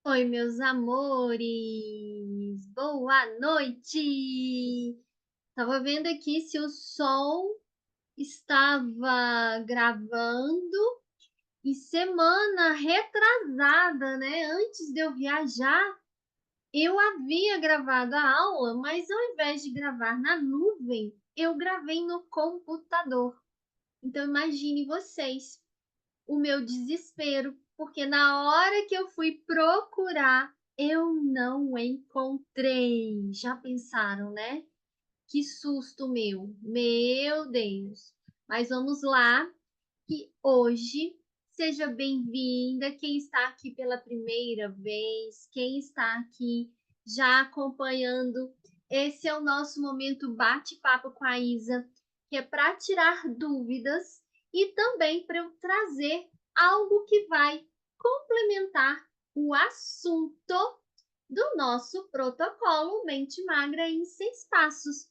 Oi, meus amores, boa noite. Tava vendo aqui se o som estava gravando e semana retrasada, né? Antes de eu viajar, eu havia gravado a aula, mas ao invés de gravar na nuvem, eu gravei no computador. Então imagine vocês o meu desespero, porque na hora que eu fui procurar, eu não encontrei. Já pensaram, né? Que susto meu. Meu Deus. Mas vamos lá, que hoje seja bem-vinda quem está aqui pela primeira vez, quem está aqui já acompanhando. Esse é o nosso momento bate-papo com a Isa, que é para tirar dúvidas e também para eu trazer algo que vai complementar o assunto do nosso protocolo Mente Magra em 6 passos.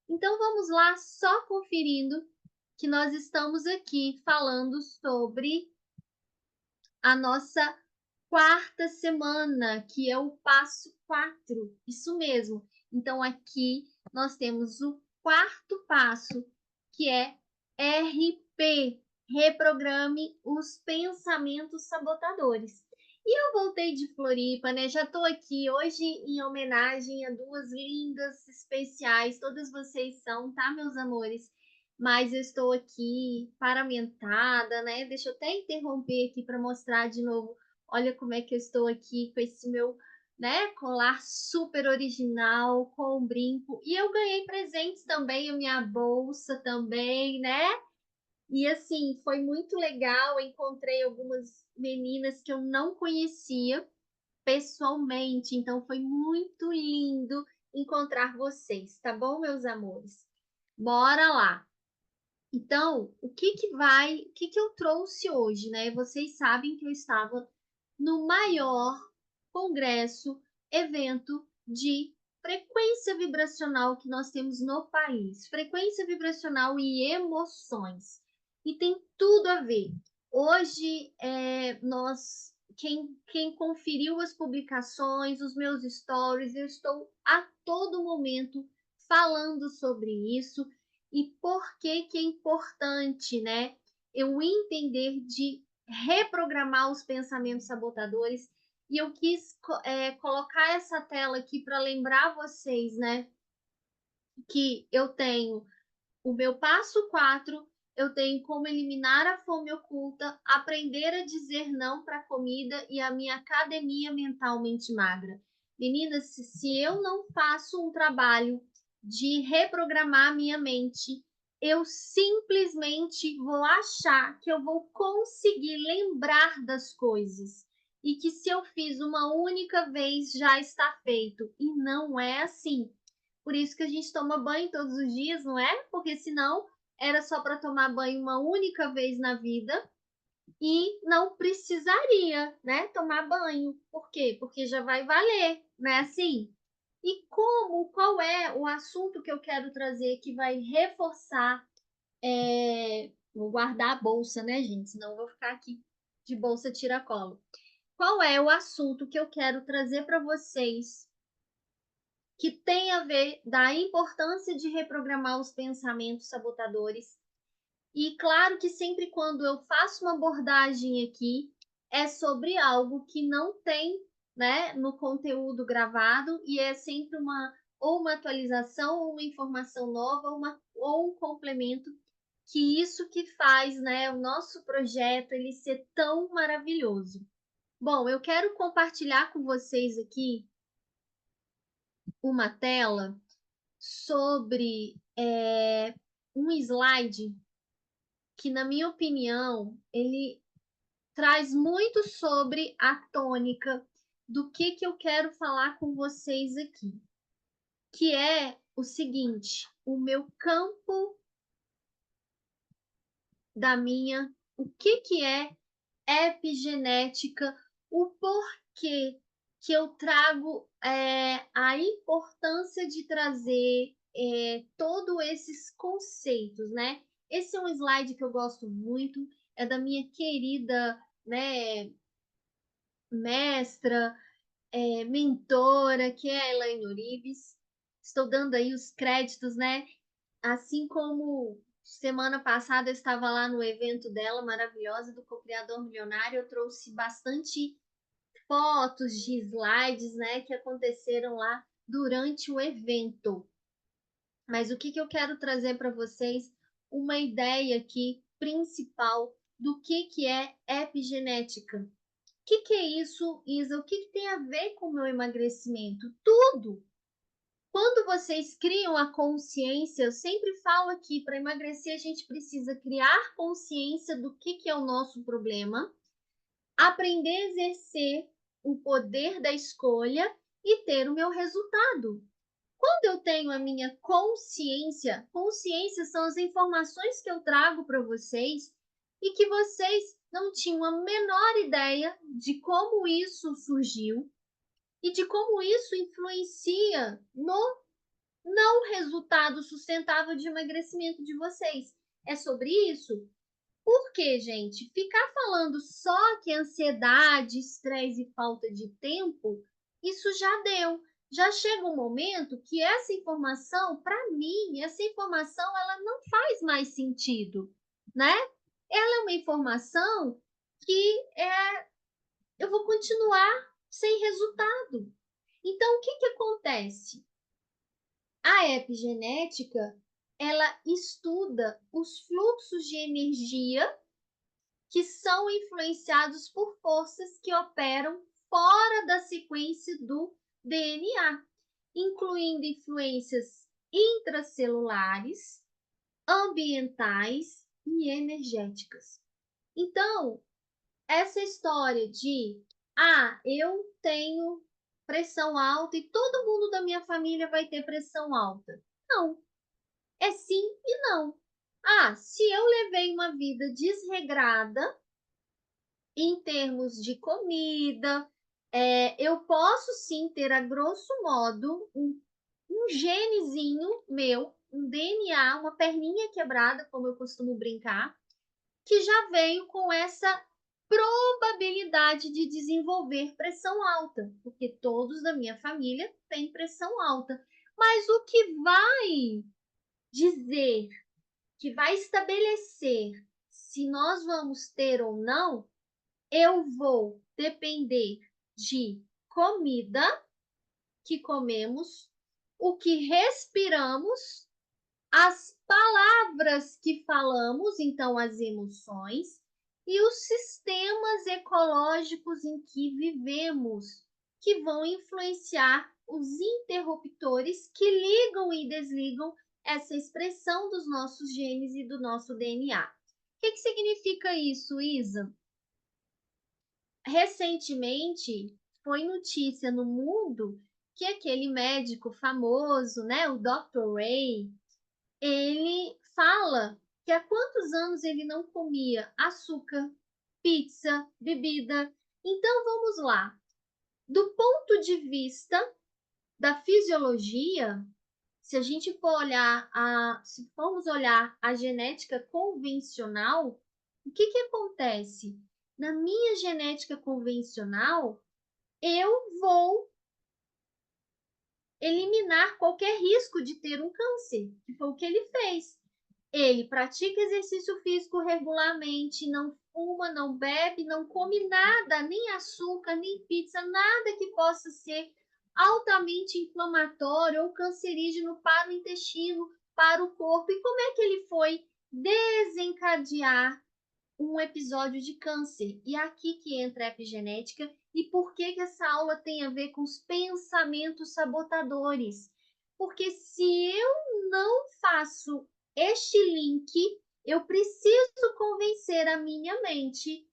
Então vamos lá, só conferindo que nós estamos aqui falando sobre a nossa quarta semana, que é o passo 4. Isso mesmo. Então aqui nós temos o quarto passo, que é RP, reprograme os pensamentos sabotadores. E eu voltei de Floripa, né? Já estou aqui hoje em homenagem a duas lindas especiais, todas vocês são, tá, meus amores? Mas eu estou aqui paramentada, né? Deixa eu até interromper aqui para mostrar de novo. Olha como é que eu estou aqui com esse meu, né, colar super original com o brinco. E eu ganhei presentes também, a minha bolsa também, né? E assim, foi muito legal. Encontrei algumas meninas que eu não conhecia pessoalmente, então foi muito lindo encontrar vocês, tá bom, meus amores? Bora lá. Então, o que que eu trouxe hoje, né? Vocês sabem que eu estava no maior congresso, evento de frequência vibracional que nós temos no país. Frequência vibracional e emoções. E tem tudo a ver. Hoje, quem conferiu as publicações, os meus stories, eu estou a todo momento falando sobre isso e por que que é importante, né, eu entender de reprogramar os pensamentos sabotadores. E eu quis colocar essa tela aqui para lembrar vocês, né, que eu tenho o meu passo 4, eu tenho como eliminar a fome oculta, aprender a dizer não para a comida e a minha academia mentalmente magra. Meninas, se eu não faço um trabalho de reprogramar a minha mente, eu simplesmente vou achar que eu vou conseguir lembrar das coisas e que se eu fiz uma única vez já está feito. E não é assim. Por isso que a gente toma banho todos os dias, não é? Porque senão era só para tomar banho uma única vez na vida e não precisaria, né, tomar banho. Por quê? Porque já vai valer, não é assim? E qual é o assunto que eu quero trazer que vai reforçar? Vou guardar a bolsa, né, gente? Senão eu vou ficar aqui de bolsa tiracolo. Qual é o assunto que eu quero trazer para vocês que tem a ver da importância de reprogramar os pensamentos sabotadores? E claro que sempre quando eu faço uma abordagem aqui, é sobre algo que não tem, né, no conteúdo gravado e é sempre uma atualização, ou uma informação nova, ou um complemento, que isso que faz, né, o nosso projeto ele ser tão maravilhoso. Bom, eu quero compartilhar com vocês aqui uma tela sobre um slide que, na minha opinião, ele traz muito sobre a tônica do que eu quero falar com vocês aqui, que é o seguinte: o meu campo da minha, o que é epigenética, o porquê que eu trago a importância de trazer todos esses conceitos, né? Esse é um slide que eu gosto muito, é da minha querida, né, mestra, mentora, que é a Elaine Orives. Estou dando aí os créditos, né? Assim como semana passada eu estava lá no evento dela, maravilhosa, do Co-Criador Milionário, eu trouxe bastante fotos de slides, né, que aconteceram lá durante o evento. Mas o que que eu quero trazer para vocês? Uma ideia aqui principal do que é epigenética. O que é isso, Isa? O que tem a ver com o meu emagrecimento? Tudo! Quando vocês criam a consciência, eu sempre falo aqui, para emagrecer a gente precisa criar consciência do que é o nosso problema, aprender a exercer o poder da escolha e ter o meu resultado. Quando eu tenho a minha consciência, consciência são as informações que eu trago para vocês e que vocês não tinham a menor ideia de como isso surgiu e de como isso influencia no não resultado sustentável de emagrecimento de vocês. É sobre isso? Porque, gente, ficar falando só que ansiedade, estresse e falta de tempo, isso já deu. Já chega um momento que essa informação, para mim, essa informação ela não faz mais sentido, né? Ela é uma informação que eu vou continuar sem resultado. Então, o que que acontece? A epigenética, ela estuda os fluxos de energia que são influenciados por forças que operam fora da sequência do DNA, incluindo influências intracelulares, ambientais e energéticas. Então, essa história de eu tenho pressão alta e todo mundo da minha família vai ter pressão alta. Não, é sim e não. Se eu levei uma vida desregrada em termos de comida, eu posso sim ter, a grosso modo, um genezinho meu, um DNA, uma perninha quebrada, como eu costumo brincar, que já veio com essa probabilidade de desenvolver pressão alta, porque todos da minha família têm pressão alta. Mas o que vai dizer, que vai estabelecer se nós vamos ter ou não, eu vou depender de comida que comemos, o que respiramos, as palavras que falamos, então as emoções, e os sistemas ecológicos em que vivemos, que vão influenciar os interruptores que ligam e desligam essa expressão dos nossos genes e do nosso DNA. O que significa isso, Isa? Recentemente foi notícia no mundo que aquele médico famoso, né, o Dr. Ray, ele fala que há quantos anos ele não comia açúcar, pizza, bebida. Então vamos lá. Do ponto de vista da fisiologia, se a gente for olhar se formos olhar a genética convencional, o que que acontece? Na minha genética convencional, eu vou eliminar qualquer risco de ter um câncer, que foi o que ele fez. Ele pratica exercício físico regularmente, não fuma, não bebe, não come nada, nem açúcar, nem pizza, nada que possa ser altamente inflamatório ou cancerígeno para o intestino, para o corpo. E como é que ele foi desencadear um episódio de câncer? E aqui que entra a epigenética e por que essa aula tem a ver com os pensamentos sabotadores. Porque se eu não faço este link, eu preciso convencer a minha mente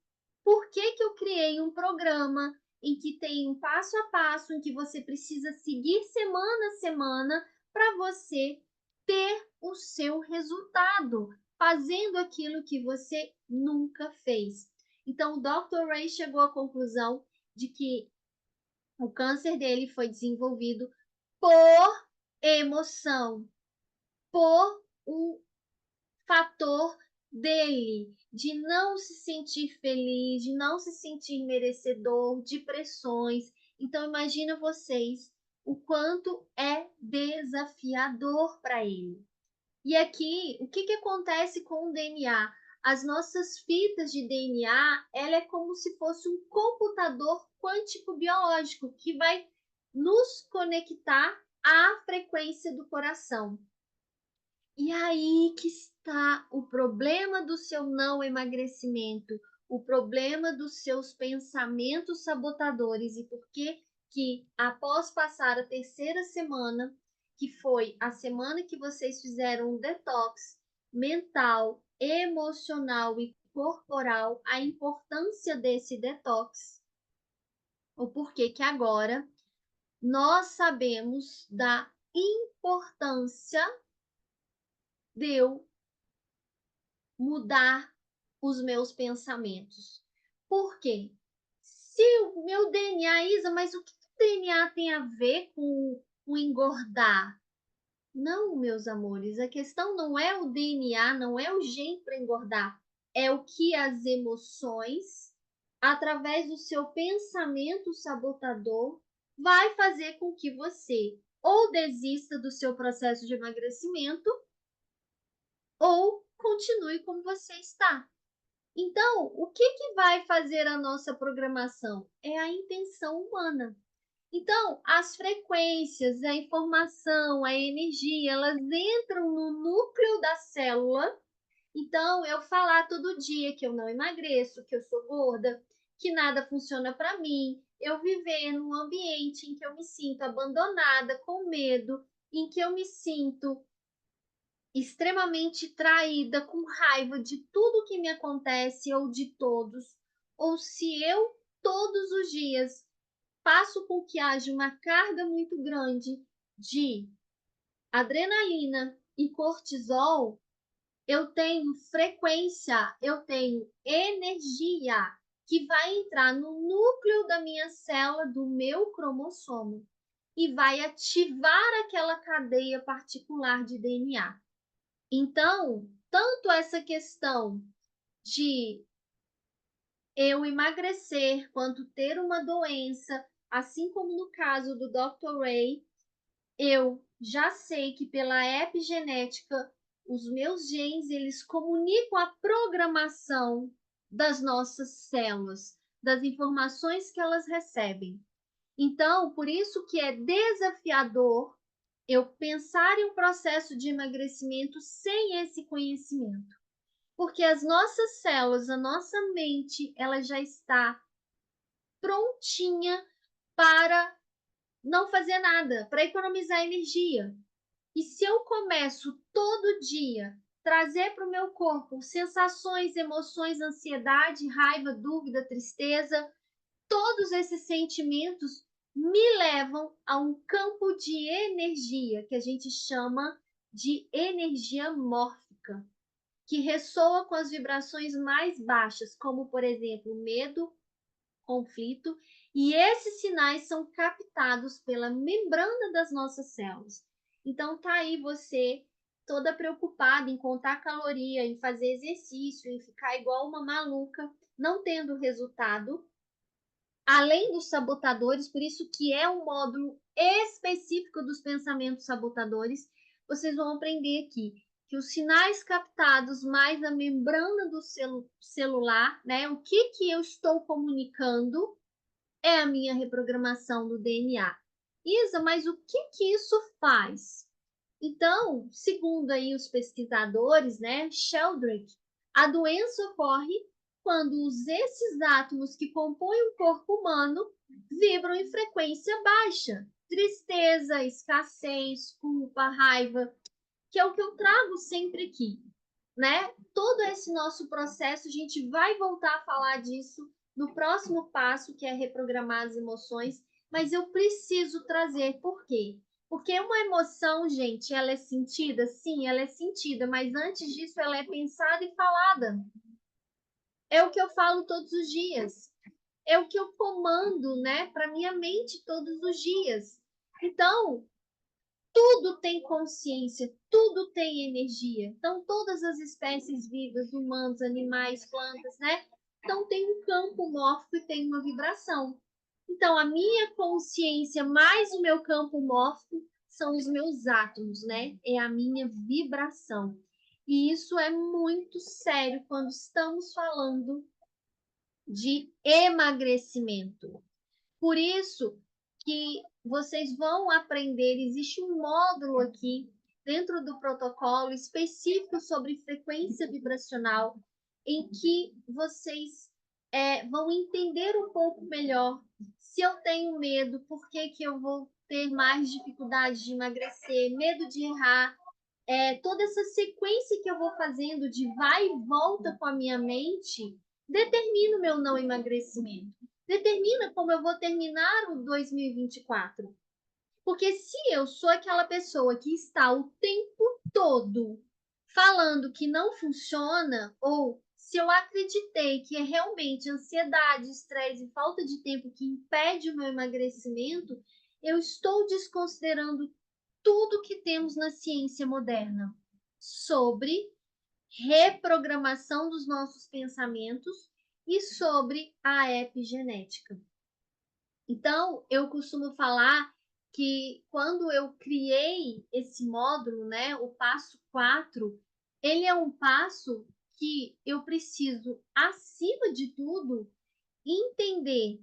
por que eu criei um programa em que tem um passo a passo, em que você precisa seguir semana a semana para você ter o seu resultado, fazendo aquilo que você nunca fez. Então, o Dr. Ray chegou à conclusão de que o câncer dele foi desenvolvido por emoção, por um fator dele de não se sentir feliz, de não se sentir merecedor, de pressões. Então, imagina vocês o quanto é desafiador para ele. E aqui, o que acontece com o DNA? As nossas fitas de DNA, ela é como se fosse um computador quântico biológico que vai nos conectar à frequência do coração. E aí que está o problema do seu não emagrecimento, o problema dos seus pensamentos sabotadores e por que após passar a terceira semana, que foi a semana que vocês fizeram um detox mental, emocional e corporal, a importância desse detox, o porquê que agora nós sabemos da importância de eu mudar os meus pensamentos. Por quê? Se o meu DNA, Isa, mas o que o DNA tem a ver com engordar? Não, meus amores, a questão não é o DNA, não é o gene para engordar, é o que as emoções, através do seu pensamento sabotador, vai fazer com que você ou desista do seu processo de emagrecimento ou continue como você está. Então, o que vai fazer a nossa programação? É a intenção humana. Então, as frequências, a informação, a energia, elas entram no núcleo da célula. Então, eu falar todo dia que eu não emagreço, que eu sou gorda, que nada funciona para mim, eu viver num ambiente em que eu me sinto abandonada, com medo, em que eu me sinto extremamente traída, com raiva de tudo que me acontece ou de todos, ou se eu todos os dias faço com que haja uma carga muito grande de adrenalina e cortisol, eu tenho frequência, eu tenho energia que vai entrar no núcleo da minha célula, do meu cromossomo, e vai ativar aquela cadeia particular de DNA. Então, tanto essa questão de eu emagrecer quanto ter uma doença, assim como no caso do Dr. Ray, eu já sei que pela epigenética os meus genes eles comunicam a programação das nossas células, das informações que elas recebem. Então, por isso que é desafiador eu pensar em um processo de emagrecimento sem esse conhecimento. Porque as nossas células, a nossa mente, ela já está prontinha para não fazer nada, para economizar energia. E se eu começo todo dia trazer para o meu corpo sensações, emoções, ansiedade, raiva, dúvida, tristeza, todos esses sentimentos me levam a um campo de energia que a gente chama de energia mórfica, que ressoa com as vibrações mais baixas, como por exemplo, medo, conflito, e esses sinais são captados pela membrana das nossas células. Então tá aí você toda preocupada em contar caloria, em fazer exercício, em ficar igual uma maluca, não tendo resultado, além dos sabotadores, por isso que é um módulo específico dos pensamentos sabotadores, vocês vão aprender aqui que os sinais captados mais na membrana do celular, né? O que eu estou comunicando é a minha reprogramação do DNA. Isa, mas o que isso faz? Então, segundo aí os pesquisadores, né, Sheldrake, a doença ocorre quando esses átomos que compõem o corpo humano vibram em frequência baixa. Tristeza, escassez, culpa, raiva, que é o que eu trago sempre aqui, né? Todo esse nosso processo, a gente vai voltar a falar disso no próximo passo, que é reprogramar as emoções, mas eu preciso trazer por quê? Porque uma emoção, gente, ela é sentida? Sim, ela é sentida, mas antes disso ela é pensada e falada. É o que eu falo todos os dias. É o que eu comando, né, para minha mente todos os dias. Então, tudo tem consciência, tudo tem energia. Então, todas as espécies vivas, humanos, animais, plantas, né? Então, tem um campo mórfico e tem uma vibração. Então, a minha consciência mais o meu campo mórfico são os meus átomos, né? É a minha vibração. E isso é muito sério quando estamos falando de emagrecimento. Por isso que vocês vão aprender, existe um módulo aqui dentro do protocolo específico sobre frequência vibracional, em que vocês vão entender um pouco melhor se eu tenho medo, por que que eu vou ter mais dificuldade de emagrecer, medo de errar, toda essa sequência que eu vou fazendo de vai e volta com a minha mente, determina o meu não emagrecimento. Determina como eu vou terminar o 2024. Porque se eu sou aquela pessoa que está o tempo todo falando que não funciona, ou se eu acreditei que é realmente ansiedade, estresse e falta de tempo que impede o meu emagrecimento, eu estou desconsiderando tudo que temos na ciência moderna sobre reprogramação dos nossos pensamentos e sobre a epigenética. Então, eu costumo falar que quando eu criei esse módulo, né, o passo 4, ele é um passo que eu preciso, acima de tudo, entender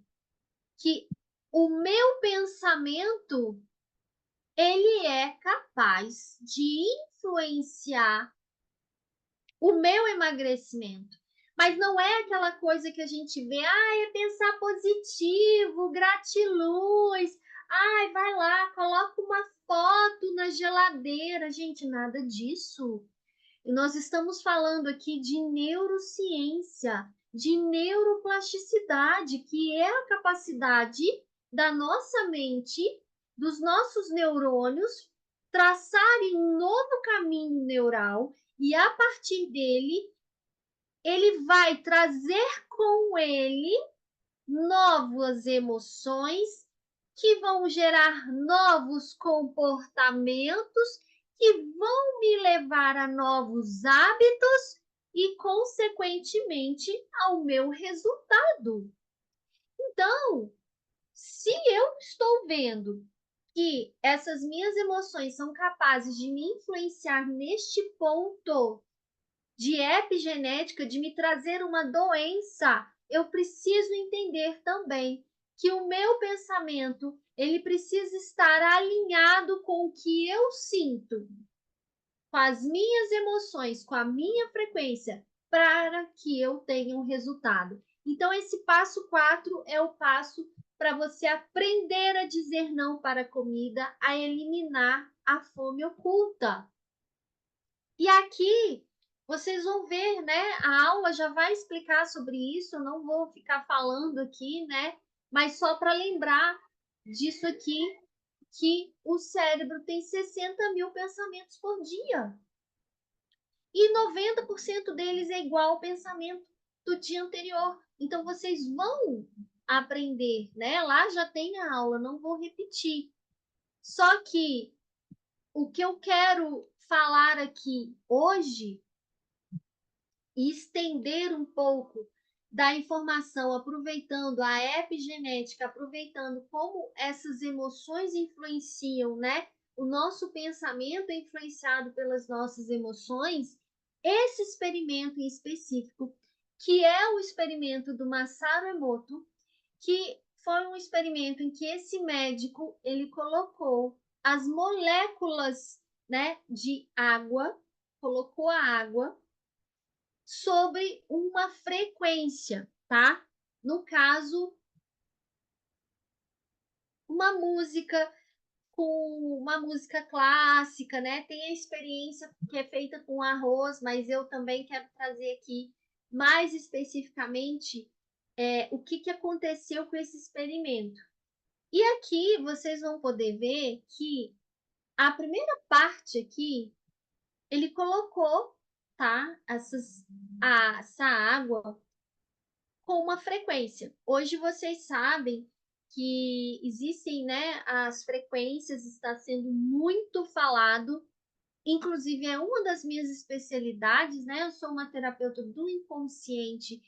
que o meu pensamento ele é capaz de influenciar o meu emagrecimento. Mas não é aquela coisa que a gente vê, é pensar positivo, gratiluz, vai lá, coloca uma foto na geladeira. Gente, nada disso. E nós estamos falando aqui de neurociência, de neuroplasticidade, que é a capacidade da nossa mente, dos nossos neurônios, traçarem um novo caminho neural e a partir dele, ele vai trazer com ele novas emoções que vão gerar novos comportamentos que vão me levar a novos hábitos e, consequentemente, ao meu resultado. Então, se eu estou vendo que essas minhas emoções são capazes de me influenciar neste ponto de epigenética, de me trazer uma doença, eu preciso entender também que o meu pensamento, ele precisa estar alinhado com o que eu sinto, com as minhas emoções, com a minha frequência, para que eu tenha um resultado. Então, esse passo 4 é o passo para você aprender a dizer não para a comida, a eliminar a fome oculta. E aqui vocês vão ver, né? A aula já vai explicar sobre isso, eu não vou ficar falando aqui, né? Mas só para lembrar disso aqui, que o cérebro tem 60 mil pensamentos por dia. E 90% deles é igual ao pensamento do dia anterior. Então, vocês vão aprender, né? Lá já tem a aula, não vou repetir. Só que o que eu quero falar aqui hoje e estender um pouco da informação, aproveitando a epigenética, aproveitando como essas emoções influenciam, né? O nosso pensamento é influenciado pelas nossas emoções. Esse experimento em específico, que é o experimento do Masaru Emoto, que foi um experimento em que esse médico ele colocou as moléculas, né, de água, colocou a água sobre uma frequência, tá? No caso, uma música com uma música clássica, né? Tem a experiência que é feita com arroz, mas eu também quero trazer aqui mais especificamente o que aconteceu com esse experimento. E aqui vocês vão poder ver que a primeira parte aqui, ele colocou, tá? Essa água com uma frequência. Hoje vocês sabem que existem, né, as frequências, está sendo muito falado, inclusive é uma das minhas especialidades, né? Eu sou uma terapeuta do inconsciente,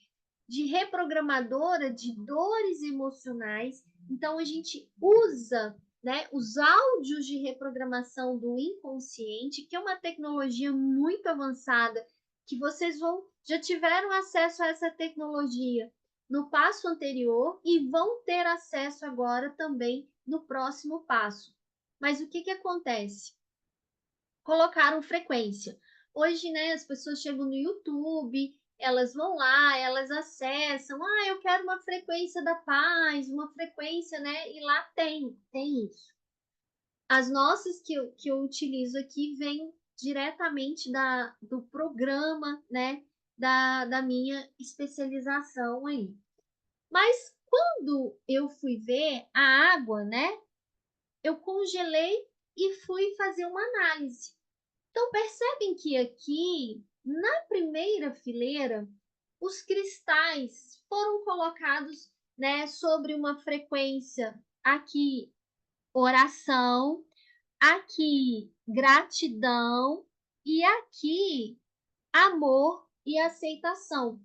de reprogramadora de dores emocionais, Então, a gente usa, né, os áudios de reprogramação do inconsciente, que é uma tecnologia muito avançada, que vocês já tiveram acesso a essa tecnologia no passo anterior e vão ter acesso agora também no próximo passo. Mas o que que acontece? Colocaram frequência. Hoje, né, as pessoas chegam no YouTube, elas vão lá, elas acessam, eu quero uma frequência da paz, uma frequência, né? E lá tem isso. As nossas que eu utilizo aqui vêm diretamente do programa, né? Da minha especialização aí. Mas quando eu fui ver a água, né? Eu congelei e fui fazer uma análise. Então, percebem que aqui, na primeira fileira, os cristais foram colocados, né, sobre uma frequência aqui, oração, aqui, gratidão e aqui, amor e aceitação.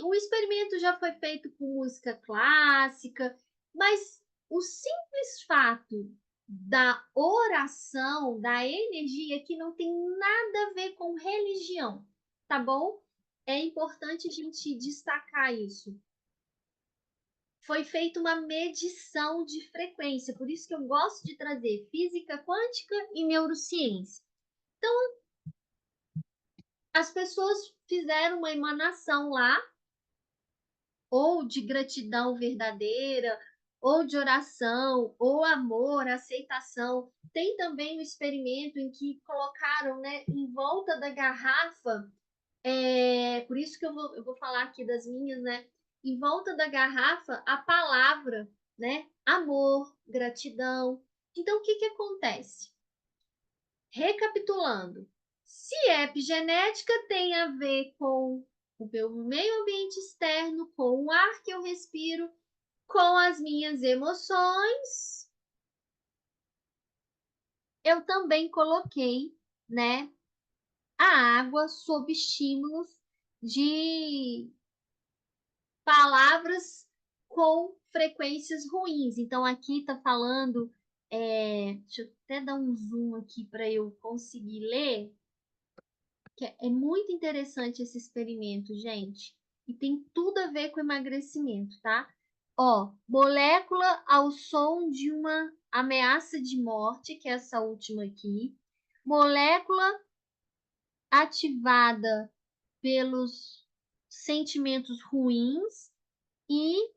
O experimento já foi feito com música clássica, mas o simples fato da oração, da energia, que não tem nada a ver com religião, tá bom? É importante a gente destacar isso. Foi feita uma medição de frequência, por isso que eu gosto de trazer física quântica e neurociência. Então, as pessoas fizeram uma emanação lá, ou de gratidão verdadeira, ou de oração, ou amor, aceitação. Tem também um experimento em que colocaram, né, em volta da garrafa, por isso que eu vou falar aqui das minhas, né? Em volta da garrafa, a palavra, né? Amor, gratidão. Então, o que que acontece? Recapitulando, se epigenética tem a ver com o meu meio ambiente externo, com o ar que eu respiro, com as minhas emoções, eu também coloquei, né, a água sob estímulos de palavras com frequências ruins. Então, aqui está falando, deixa eu até dar um zoom aqui para eu conseguir ler, que é muito interessante esse experimento, gente, e tem tudo a ver com emagrecimento, tá? Ó, molécula ao som de uma ameaça de morte, que é essa última aqui. Molécula ativada pelos sentimentos ruins e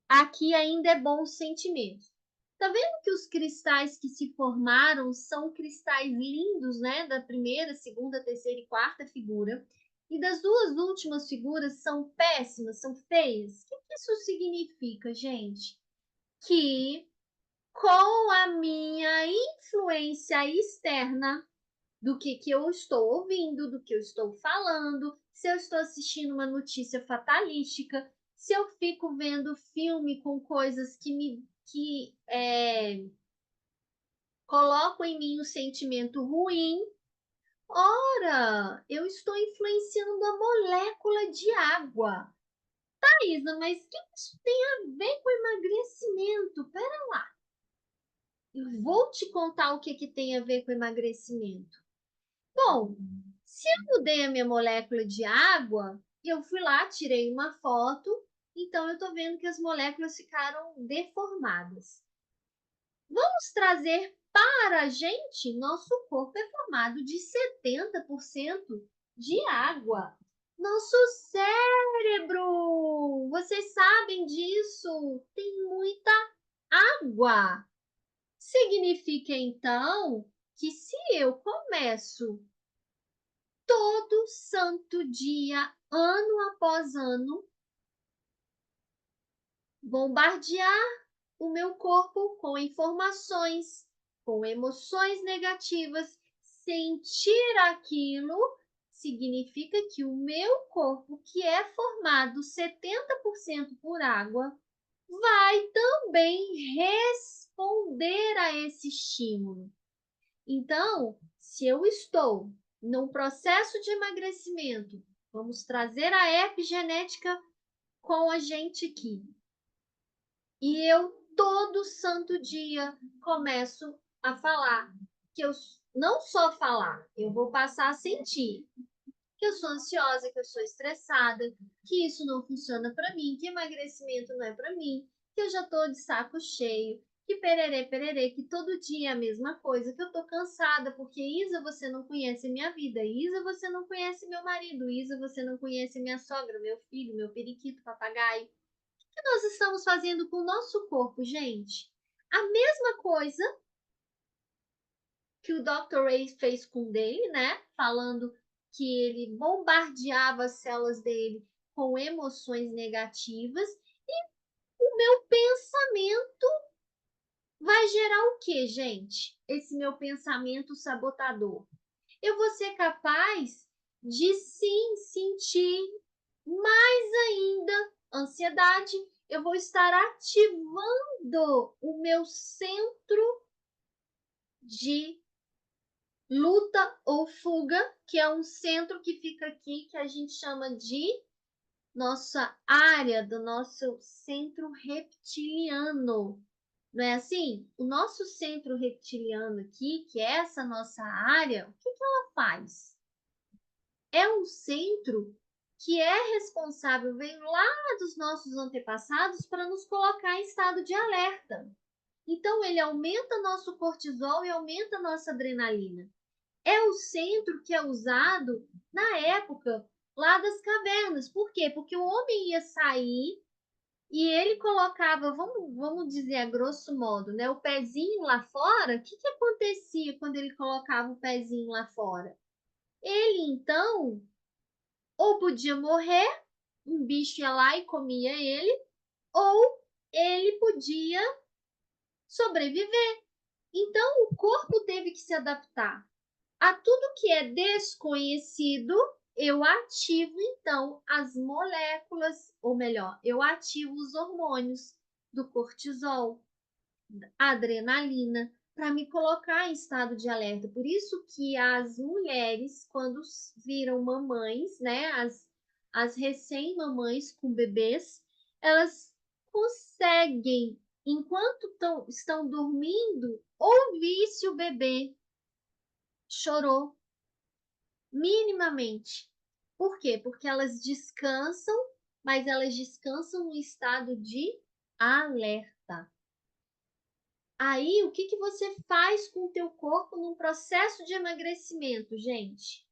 aqui ainda é bons sentimentos. Tá vendo que os cristais que se formaram são cristais lindos, né? Da primeira, segunda, terceira e quarta figura. E das duas últimas figuras são péssimas, são feias. O que isso significa, gente? Que com a minha influência externa do que eu estou ouvindo, do que eu estou falando, se eu estou assistindo uma notícia fatalística, se eu fico vendo filme com coisas que colocam em mim um sentimento ruim, ora, eu estou influenciando a molécula de água. Thaisa, mas o que isso tem a ver com emagrecimento? Pera lá, eu vou te contar o que tem a ver com emagrecimento. Bom, se eu mudei a minha molécula de água, eu fui lá, tirei uma foto, então eu estou vendo que as moléculas ficaram deformadas. Vamos trazer para a gente, nosso corpo é formado de 70% de água. Nosso cérebro, vocês sabem disso, tem muita água. Significa então que se eu começo todo santo dia, ano após ano, bombardear o meu corpo com informações, com emoções negativas, sentir aquilo, significa que o meu corpo, que é formado 70% por água, vai também responder a esse estímulo. Então, se eu estou num processo de emagrecimento, vamos trazer a epigenética com a gente aqui. E eu, todo santo dia, começo a falar. Que eu não só falar, eu vou passar a sentir que eu sou ansiosa, que eu sou estressada, que isso não funciona para mim, que emagrecimento não é para mim, que eu já tô de saco cheio, que pererê, pererê, que todo dia é a mesma coisa, que eu tô cansada, porque Isa, você não conhece minha vida, Isa, você não conhece meu marido, Isa, você não conhece minha sogra, meu filho, meu periquito, papagaio. O que nós estamos fazendo com o nosso corpo, gente? A mesma coisa que o Dr. Ray fez com o dele, né? Falando que ele bombardeava as células dele com emoções negativas. E o meu pensamento vai gerar o quê, gente? Esse meu pensamento sabotador. Eu vou ser capaz de sim sentir mais ainda ansiedade. Eu vou estar ativando o meu centro de luta ou fuga, que é um centro que fica aqui, que a gente chama de nossa área, do nosso centro reptiliano. Não é assim? O nosso centro reptiliano aqui, que é essa nossa área, o que ela faz? É um centro que é responsável, vem lá dos nossos antepassados para nos colocar em estado de alerta. Então, ele aumenta nosso cortisol e aumenta nossa adrenalina. É o centro que é usado na época lá das cavernas. Por quê? Porque o homem ia sair e ele colocava, vamos dizer a grosso modo, né, o pezinho lá fora. O que, que acontecia quando ele colocava o pezinho lá fora? Ele então ou podia morrer, um bicho ia lá e comia ele, ou ele podia sobreviver. Então o corpo teve que se adaptar. A tudo que é desconhecido, eu ativo então as moléculas, ou melhor, eu ativo os hormônios do cortisol, a adrenalina, para me colocar em estado de alerta. Por isso que as mulheres, quando viram mamães, né, as recém-mamães com bebês, elas conseguem, enquanto estão dormindo, ouvir se o bebê chorou minimamente. Por quê? Porque elas descansam, mas elas descansam no estado de alerta. Aí, o que que você faz com o teu corpo num processo de emagrecimento, gente?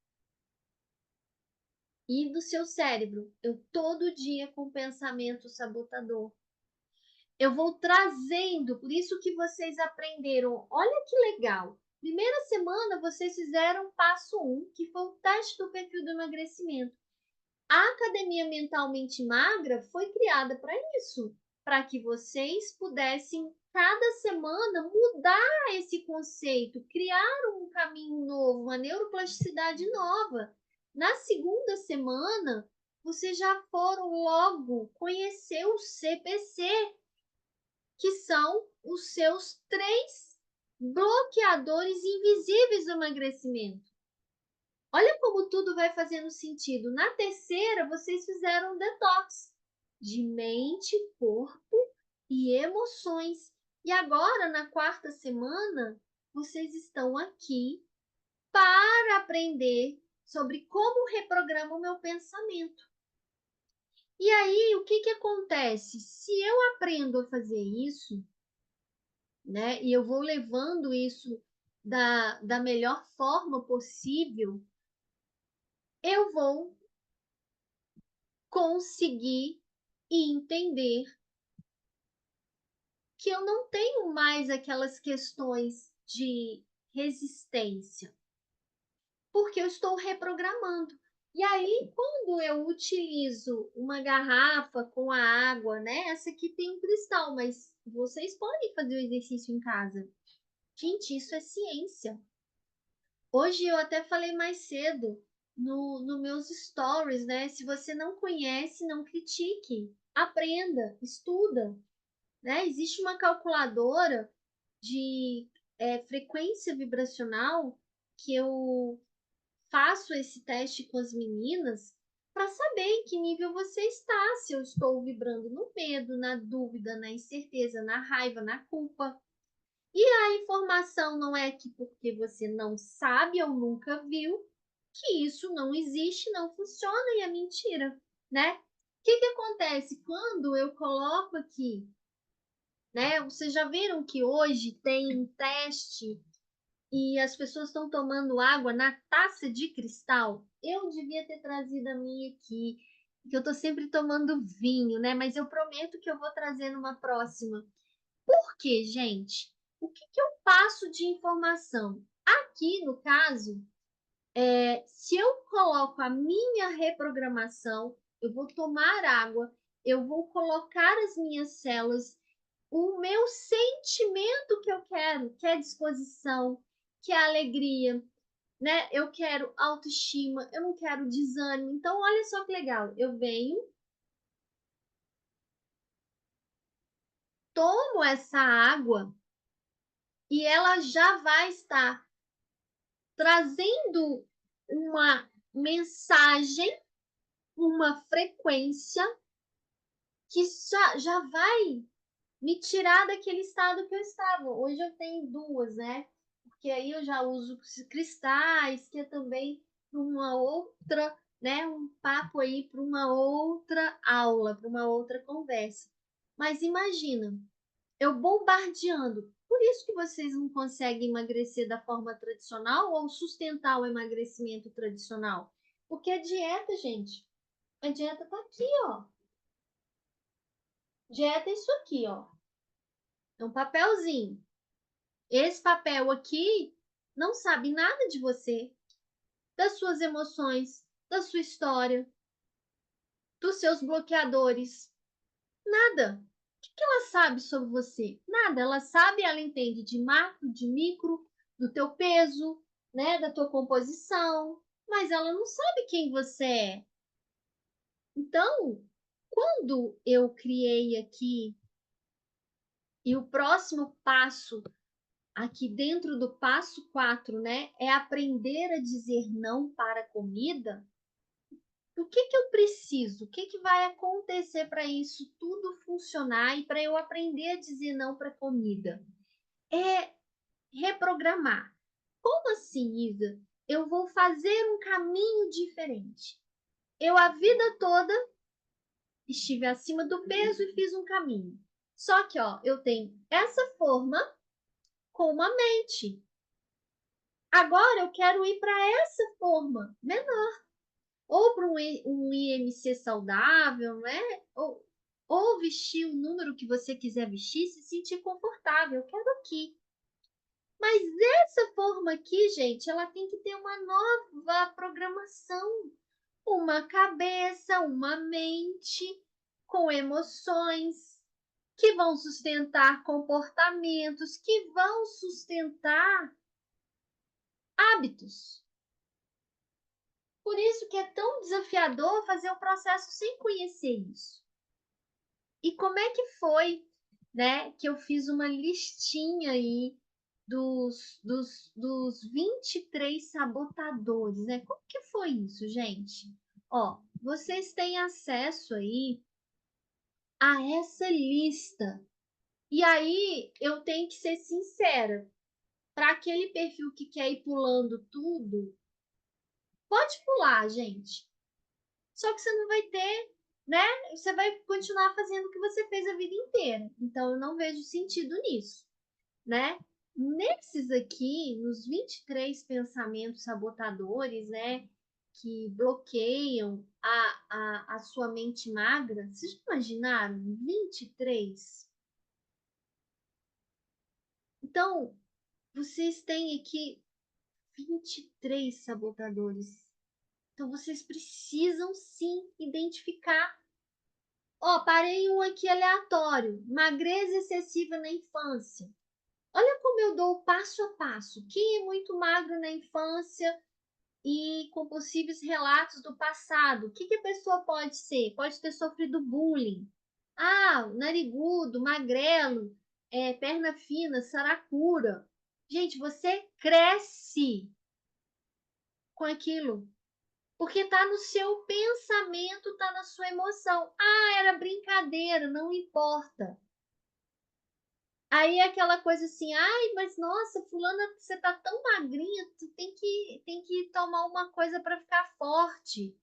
E do seu cérebro? Eu todo dia com pensamento sabotador. Eu vou trazendo, por isso que vocês aprenderam. Olha que legal. Primeira semana vocês fizeram passo 1, que foi o teste do perfil do emagrecimento. A Academia Mentalmente Magra foi criada para isso, para que vocês pudessem, cada semana, mudar esse conceito, criar um caminho novo, uma neuroplasticidade nova. Na segunda semana, vocês já foram logo conhecer o CPC, que são os seus 3 bloqueadores invisíveis do emagrecimento. Olha como tudo vai fazendo sentido. Na terceira, vocês fizeram um detox de mente, corpo e emoções. E agora, na quarta semana, vocês estão aqui para aprender sobre como reprograma o meu pensamento. E aí, o que que acontece? Se eu aprendo a fazer isso, né, e eu vou levando isso da melhor forma possível, eu vou conseguir entender que eu não tenho mais aquelas questões de resistência, porque eu estou reprogramando. E aí, quando eu utilizo uma garrafa com a água, né? Essa aqui tem um cristal, mas vocês podem fazer o exercício em casa. Gente, isso é ciência. Hoje eu até falei mais cedo no meus stories, né? Se você não conhece, não critique. Aprenda, estuda, né? Existe uma calculadora de frequência vibracional que eu faço esse teste com as meninas para saber em que nível você está, se eu estou vibrando no medo, na dúvida, na incerteza, na raiva, na culpa. E a informação não é que porque você não sabe ou nunca viu, que isso não existe, não funciona e é mentira, né? O que acontece quando eu coloco aqui, né? Vocês já viram que hoje tem um teste e as pessoas estão tomando água na taça de cristal? Eu devia ter trazido a minha aqui, porque eu tô sempre tomando vinho, né? Mas eu prometo que eu vou trazer numa próxima. Por quê, gente? O que eu passo de informação? Aqui, no caso, se eu coloco a minha reprogramação, eu vou tomar água, eu vou colocar as minhas células, o meu sentimento que é disposição, que é alegria, né? Eu quero autoestima, eu não quero desânimo. Então, olha só que legal. Eu venho, tomo essa água e ela já vai estar trazendo uma mensagem, uma frequência que já vai me tirar daquele estado que eu estava. Hoje eu tenho duas, né? Porque aí eu já uso cristais, que é também uma outra, né? Um papo aí para uma outra aula, para uma outra conversa. Mas imagina, eu bombardeando. Por isso que vocês não conseguem emagrecer da forma tradicional ou sustentar o emagrecimento tradicional. Porque a dieta, gente, a dieta tá aqui, ó. Dieta é isso aqui, ó. É um papelzinho. Esse papel aqui não sabe nada de você, das suas emoções, da sua história, dos seus bloqueadores. Nada. O que ela sabe sobre você? Nada. Ela sabe, ela entende de macro, de micro, do teu peso, né, da tua composição, mas ela não sabe quem você é. Então, quando eu criei aqui e o próximo passo aqui dentro do passo 4, né, é aprender a dizer não para a comida. O que eu preciso? O que vai acontecer para isso tudo funcionar e para eu aprender a dizer não para a comida? É reprogramar. Como assim, Isa? Eu vou fazer um caminho diferente. Eu a vida toda estive acima do peso e fiz um caminho. Só que, ó, eu tenho essa forma com uma mente. Agora eu quero ir para essa forma menor, ou para um IMC saudável, né? Ou vestir o número que você quiser vestir, se sentir confortável. Eu quero aqui. Mas essa forma aqui, gente, ela tem que ter uma nova programação, uma cabeça, uma mente com emoções que vão sustentar comportamentos, que vão sustentar hábitos. Por isso que é tão desafiador fazer o processo sem conhecer isso. E como é que foi, né, que eu fiz uma listinha aí dos 23 sabotadores, né? Como que foi isso, gente? Ó, vocês têm acesso aí a essa lista. E aí eu tenho que ser sincera, para aquele perfil que quer ir pulando tudo, pode pular, gente. Só que você não vai ter, né? Você vai continuar fazendo o que você fez a vida inteira. Então, eu não vejo sentido nisso, né? Nesses aqui, nos 23 pensamentos sabotadores, né? Que bloqueiam a sua mente magra. Vocês já imaginaram? 23? Então, vocês têm aqui 23 sabotadores. Então, vocês precisam sim identificar. Ó, parei um aqui aleatório. Magreza excessiva na infância. Olha como eu dou passo a passo. Quem é muito magro na infância e com possíveis relatos do passado? O que a pessoa pode ser? Pode ter sofrido bullying. Ah, narigudo, magrelo, perna fina, saracura. Gente, você cresce com aquilo. Porque tá no seu pensamento, tá na sua emoção. Ah, era brincadeira, não importa. Aí é aquela coisa assim: "Ai, mas nossa, fulana, você tá tão magrinha, tu tem que tomar uma coisa para ficar forte",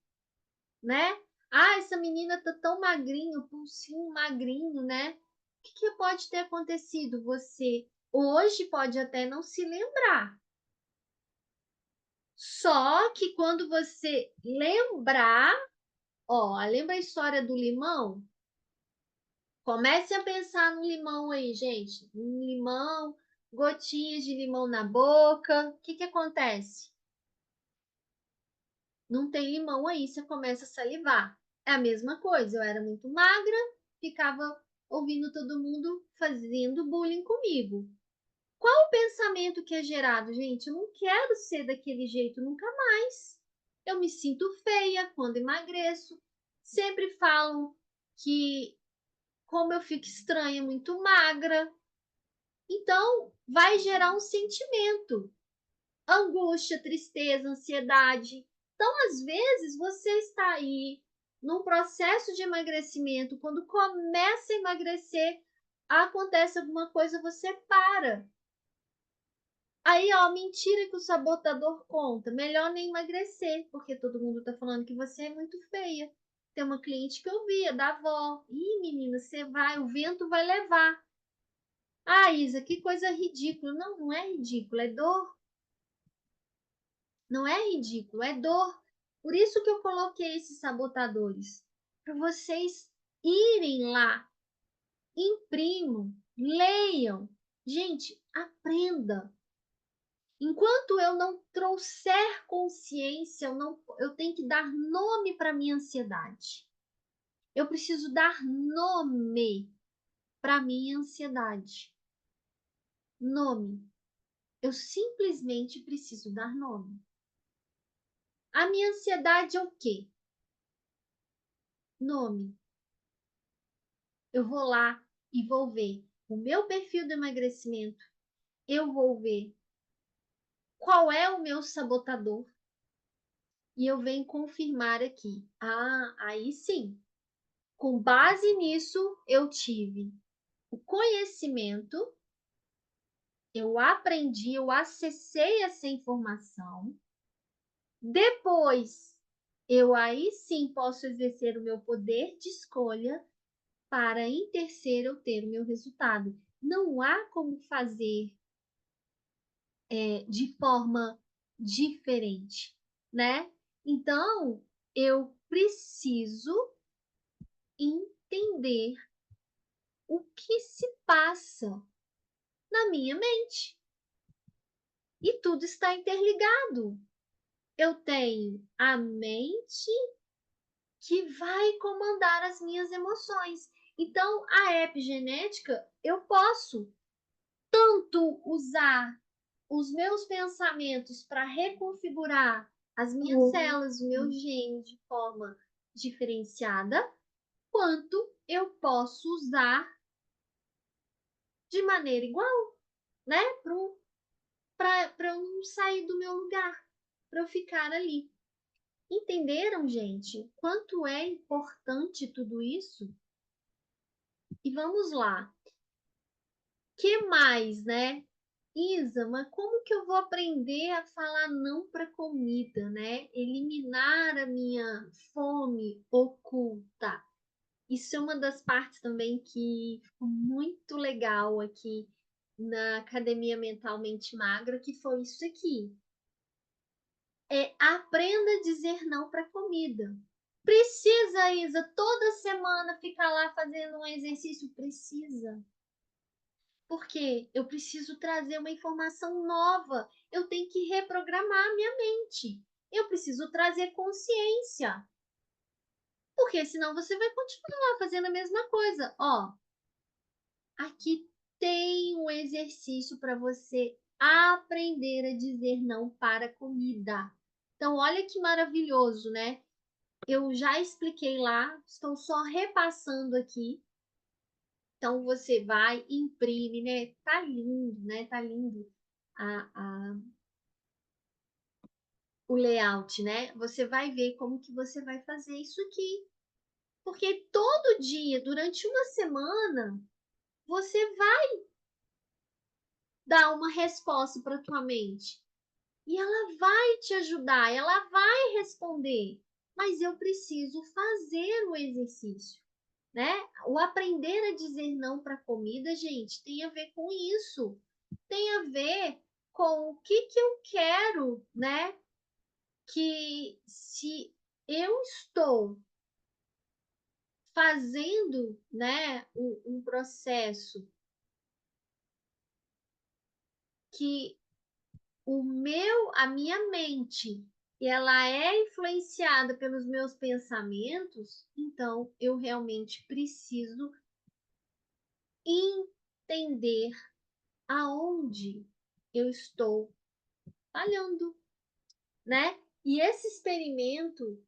né. "Ah, essa menina tá tão magrinha, o pulsinho magrinho, né". O que que pode ter acontecido? Você hoje pode até não se lembrar, só que quando você lembrar, ó, lembra a história do limão? Comece a pensar no limão aí, gente. Um limão, gotinhas de limão na boca. O que que acontece? Não tem limão aí, você começa a salivar. É a mesma coisa, eu era muito magra, ficava ouvindo todo mundo fazendo bullying comigo. Qual o pensamento que é gerado? Gente, eu não quero ser daquele jeito nunca mais. Eu me sinto feia quando emagreço. Sempre falam que como eu fico estranha, muito magra. Então, vai gerar um sentimento, angústia, tristeza, ansiedade. Então, às vezes, você está aí num processo de emagrecimento, quando começa a emagrecer, acontece alguma coisa, você para. Aí, ó, mentira que o sabotador conta. Melhor nem emagrecer, porque todo mundo tá falando que você é muito feia. Tem uma cliente que eu via, da avó. Ih, menina, você vai, o vento vai levar. Ah, Isa, que coisa ridícula. Não, não é ridículo, é dor. Não é ridículo, é dor. Por isso que eu coloquei esses sabotadores. Para vocês irem lá, imprimam, leiam. Gente, aprenda. Enquanto eu não trouxer consciência, eu tenho que dar nome para minha ansiedade. Eu preciso dar nome para minha ansiedade. Nome. Eu simplesmente preciso dar nome. A minha ansiedade é o quê? Nome. Eu vou lá e vou ver o meu perfil de emagrecimento. Eu vou ver qual é o meu sabotador e eu venho confirmar aqui. Ah, aí sim. Com base nisso, eu tive o conhecimento, eu aprendi, eu acessei essa informação. Depois, eu aí sim posso exercer o meu poder de escolha para em terceiro eu ter o meu resultado. Não há como fazer de forma diferente, né? Então, eu preciso entender o que se passa na minha mente. E tudo está interligado. Eu tenho a mente que vai comandar as minhas emoções. Então, a epigenética, eu posso tanto usar os meus pensamentos para reconfigurar as minhas células, o meu gene de forma diferenciada, quanto eu posso usar de maneira igual, né? Para eu não sair do meu lugar, para eu ficar ali. Entenderam, gente? Quanto é importante tudo isso? E vamos lá. Que mais, né? Isa, mas como que eu vou aprender a falar não para comida, né? Eliminar a minha fome oculta. Isso é uma das partes também que ficou muito legal aqui na Academia Mentalmente Magra, que foi isso aqui. Aprenda a dizer não para comida. Precisa, Isa, toda semana ficar lá fazendo um exercício? Precisa. Porque eu preciso trazer uma informação nova. Eu tenho que reprogramar a minha mente. Eu preciso trazer consciência. Porque senão você vai continuar fazendo a mesma coisa. Ó, aqui tem um exercício para você aprender a dizer não para comida. Então, olha que maravilhoso, né? Eu já expliquei lá, estou só repassando aqui. Então, você vai, imprime, né? Tá lindo, né? Tá lindo a o layout, né? Você vai ver como que você vai fazer isso aqui. Porque todo dia, durante uma semana, você vai dar uma resposta para tua mente. E ela vai te ajudar, ela vai responder. Mas eu preciso fazer o exercício, né? O aprender a dizer não para comida, gente, tem a ver com isso. Tem a ver com o que eu quero, né? Que se eu estou fazendo, né, um processo que a minha mente, ela é influenciada pelos meus pensamentos, então eu realmente preciso entender aonde eu estou falhando, né? E esse experimento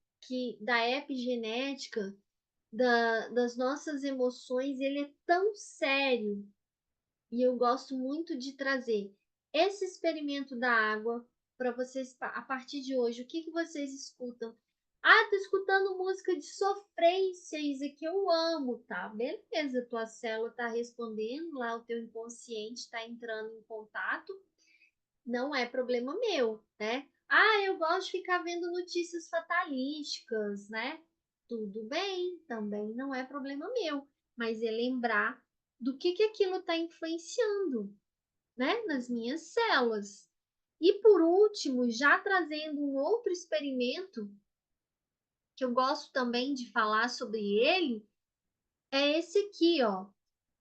da epigenética, das nossas emoções, ele é tão sério e eu gosto muito de trazer esse experimento da água para vocês a partir de hoje. O que vocês escutam? Ah, tô escutando música de sofrência, Isa, que eu amo, tá? Beleza, tua célula tá respondendo, lá o teu inconsciente está entrando em contato, não é problema meu, né? Ah, eu gosto de ficar vendo notícias fatalísticas, né? Tudo bem, também não é problema meu, mas é lembrar do que aquilo está influenciando, né, nas minhas células. E por último, já trazendo um outro experimento que eu gosto também de falar sobre ele, é esse aqui, ó,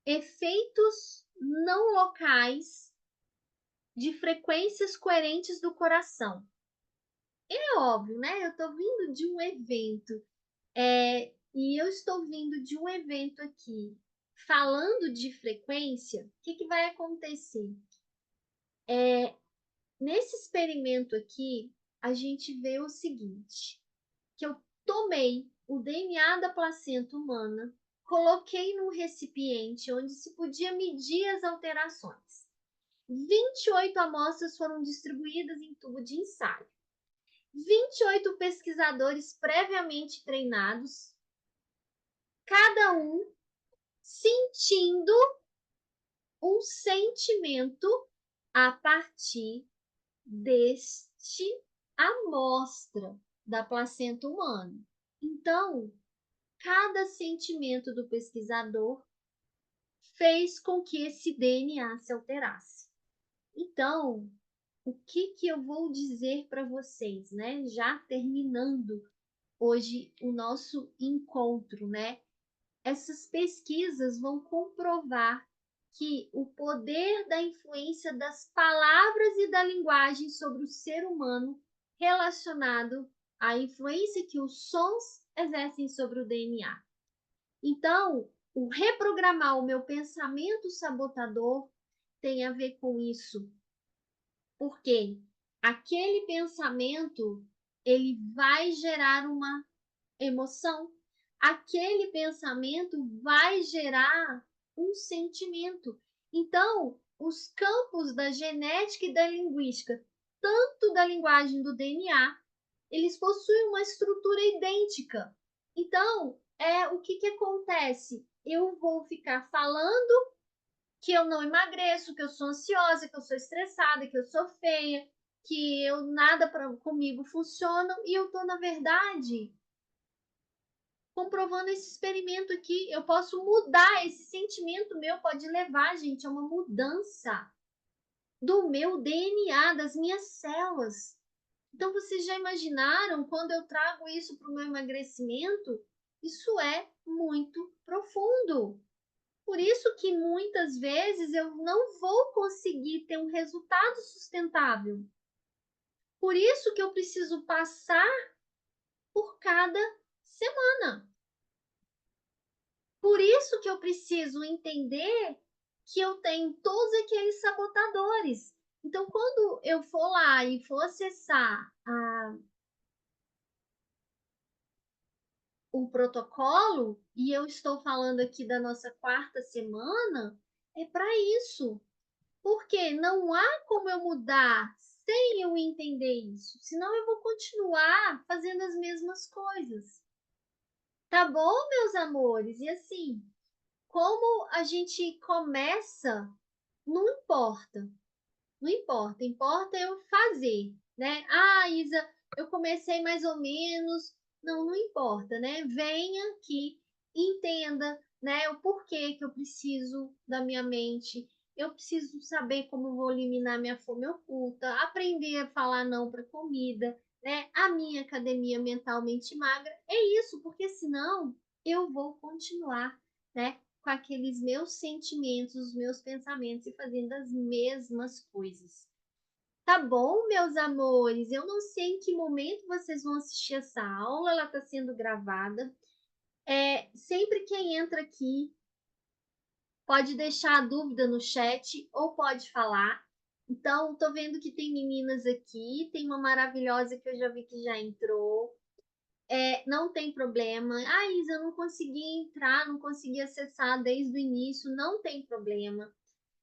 efeitos não locais de frequências coerentes do coração. É óbvio, né? Eu estou vindo de um evento, e eu estou vindo de um evento aqui falando de frequência. O que vai acontecer? Nesse experimento aqui, a gente vê o seguinte, que eu tomei o DNA da placenta humana, coloquei num recipiente onde se podia medir as alterações. 28 amostras foram distribuídas em tubo de ensaio. 28 pesquisadores previamente treinados, cada um sentindo um sentimento a partir deste amostra da placenta humana. Então, cada sentimento do pesquisador fez com que esse DNA se alterasse. Então, o que eu vou dizer para vocês, né? Já terminando hoje o nosso encontro, né? Essas pesquisas vão comprovar que o poder da influência das palavras e da linguagem sobre o ser humano relacionado à influência que os sons exercem sobre o DNA. Então, o reprogramar o meu pensamento sabotador tem a ver com isso, porque aquele pensamento ele vai gerar uma emoção. Aquele pensamento vai gerar um sentimento. Então, os campos da genética e da linguística, tanto da linguagem do DNA, eles possuem uma estrutura idêntica. Então, o que acontece? Eu vou ficar falando que eu não emagreço, que eu sou ansiosa, que eu sou estressada, que eu sou feia, que eu nada comigo funciona, e eu tô, na verdade, comprovando esse experimento aqui. Eu posso mudar, esse sentimento meu pode levar, gente, a uma mudança do meu DNA, das minhas células. Então, vocês já imaginaram quando eu trago isso para o meu emagrecimento? Isso é muito profundo. Por isso que muitas vezes eu não vou conseguir ter um resultado sustentável. Por isso que eu preciso passar por cada semana. Por isso que eu preciso entender que eu tenho todos aqueles sabotadores. Então, quando eu for lá e for acessar o protocolo, e eu estou falando aqui da nossa quarta semana, é para isso. Porque não há como eu mudar sem eu entender isso, senão eu vou continuar fazendo as mesmas coisas. Tá bom, meus amores? E assim, como a gente começa, não importa. Não importa, importa eu fazer, né? Ah, Isa, eu comecei mais ou menos. Não, não importa, né? Venha aqui, entenda, né, o porquê que eu preciso da minha mente. Eu preciso saber como eu vou eliminar minha fome oculta, aprender a falar não para comida, né? A minha academia mentalmente magra. É isso, porque senão eu vou continuar, né, com aqueles meus sentimentos, os meus pensamentos e fazendo as mesmas coisas. Tá bom, meus amores? Eu não sei em que momento vocês vão assistir essa aula, ela está sendo gravada. Sempre quem entra aqui pode deixar a dúvida no chat ou pode falar. Então, tô vendo que tem meninas aqui, tem uma maravilhosa que eu já vi que já entrou. Não tem problema. Ah, Isa, eu não consegui entrar, não consegui acessar desde o início, não tem problema.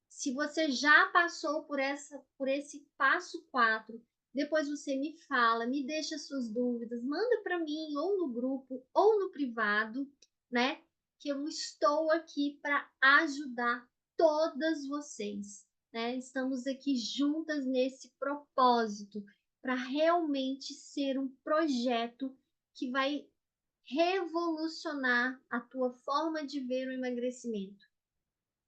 Se você já passou por esse passo 4, depois você me fala, me deixa suas dúvidas, manda para mim ou no grupo ou no privado, né? Que eu estou aqui para ajudar todas vocês, né? Estamos aqui juntas nesse propósito para realmente ser um projeto que vai revolucionar a tua forma de ver o emagrecimento.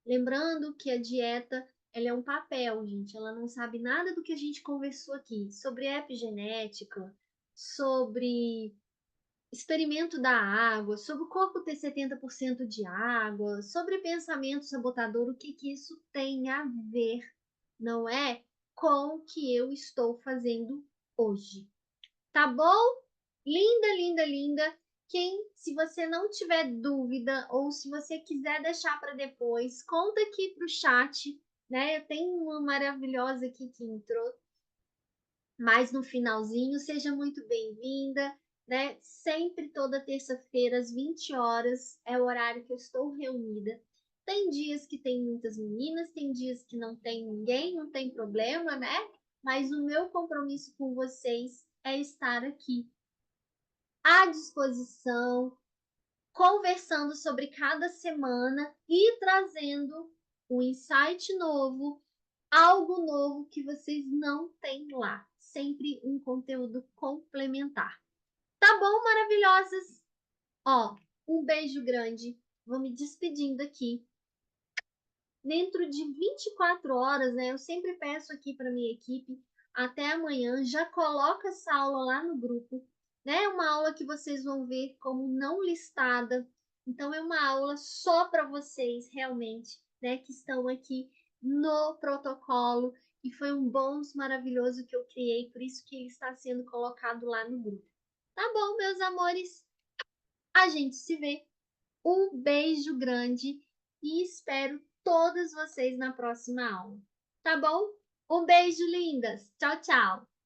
Lembrando que a dieta, ela é um papel, gente. Ela não sabe nada do que a gente conversou aqui sobre epigenética, sobre experimento da água, sobre o corpo ter 70% de água, sobre pensamento sabotador, o que que isso tem a ver, não é? Com o que eu estou fazendo hoje. Tá bom? Linda, linda, linda. Se você não tiver dúvida ou se você quiser deixar para depois, conta aqui pro chat, né? Eu tenho uma maravilhosa aqui que entrou mais no finalzinho. Seja muito bem-vinda, né? Sempre toda terça-feira às 20 horas é o horário que eu estou reunida. Tem dias que tem muitas meninas, tem dias que não tem ninguém, não tem problema, né? Mas o meu compromisso com vocês é estar aqui à disposição, conversando sobre cada semana e trazendo um insight novo, algo novo que vocês não têm lá. Sempre um conteúdo complementar. Tá bom, maravilhosas? Ó, um beijo grande. Vou me despedindo aqui. Dentro de 24 horas, né? Eu sempre peço aqui para minha equipe, até amanhã, já coloca essa aula lá no grupo, né? Uma aula que vocês vão ver como não listada. Então, é uma aula só para vocês, realmente, né? Que estão aqui no protocolo. E foi um bônus maravilhoso que eu criei, por isso que ele está sendo colocado lá no grupo. Tá bom, meus amores? A gente se vê. Um beijo grande e espero todas vocês na próxima aula. Tá bom? Um beijo, lindas. Tchau, tchau.